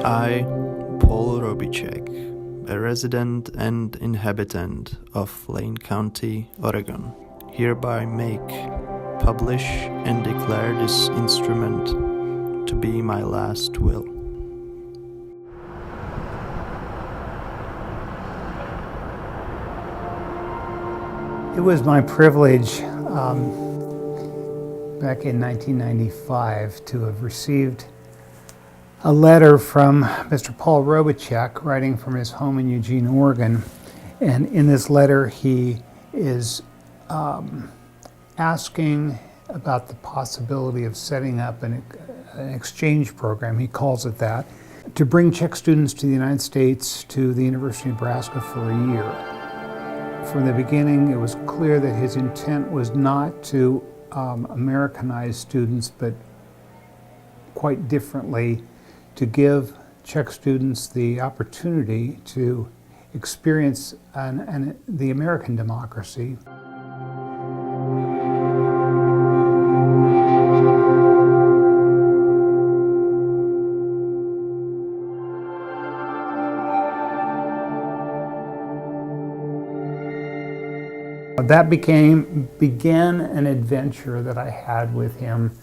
I, Paul Robitschek, a resident and inhabitant of Lane County, Oregon, hereby make, publish, and declare this instrument to be my last will. It was my privilege back in 1995 to have received a letter from Mr. Paul Robitschek, writing from his home in Eugene, Oregon. And in this letter, he is asking about the possibility of setting up an exchange program, he calls it that, to bring Czech students to the United States, to the University of Nebraska for a year. From the beginning, it was clear that his intent was not to Americanize students, but quite differently, to give Czech students the opportunity to experience the American democracy. That began an adventure that I had with him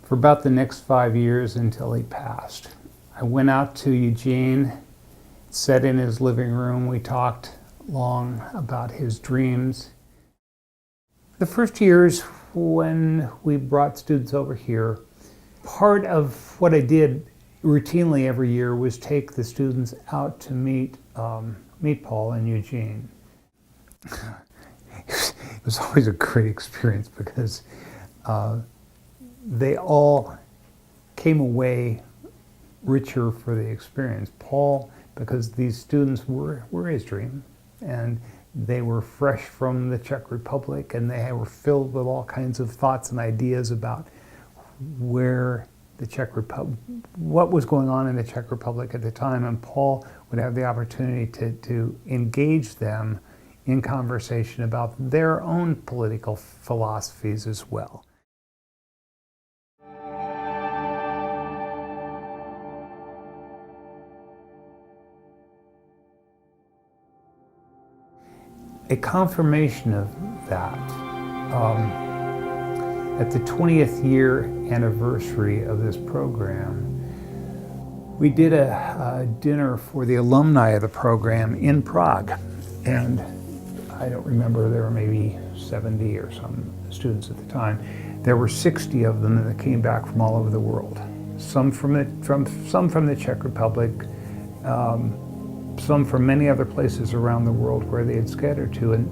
for about the next 5 years until he passed. I went out to Eugene, sat in his living room. We talked long about his dreams. The first years when we brought students over here, part of what I did routinely every year was take the students out to meet Paul in Eugene. It was always a great experience because they all came away richer for the experience. Paul, because these students were his dream, and they were fresh from the Czech Republic, and they were filled with all kinds of thoughts and ideas about where the Czech Republic, what was going on in the Czech Republic at the time, and Paul would have the opportunity to engage them in conversation about their own political philosophies as well. A confirmation of that, at the 20th year anniversary of this program, we did a dinner for the alumni of the program in Prague. And I don't remember, there were maybe 70 or some students at the time. There were 60 of them that came back from all over the world. Some from the Czech Republic, some from many other places around the world where they had scattered to. And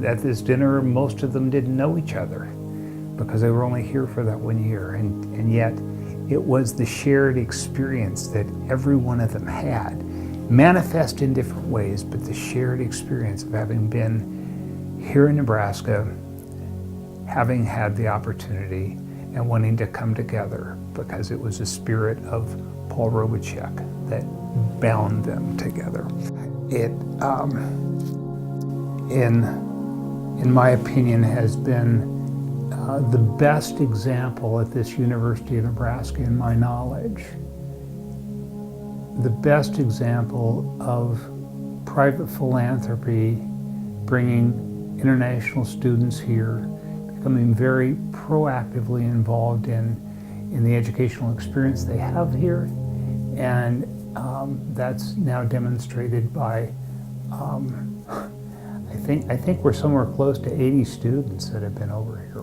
at this dinner, most of them didn't know each other because they were only here for that 1 year. And yet, it was the shared experience that every one of them had, manifest in different ways, but the shared experience of having been here in Nebraska, having had the opportunity, and wanting to come together because it was the spirit of Paul Robitschek that bound them together. It, in my opinion, has been the best example at this University of Nebraska, in my knowledge, the best example of private philanthropy bringing international students here, becoming very proactively involved in the educational experience they have here, and that's now demonstrated by, I think we're somewhere close to 80 students that have been over here.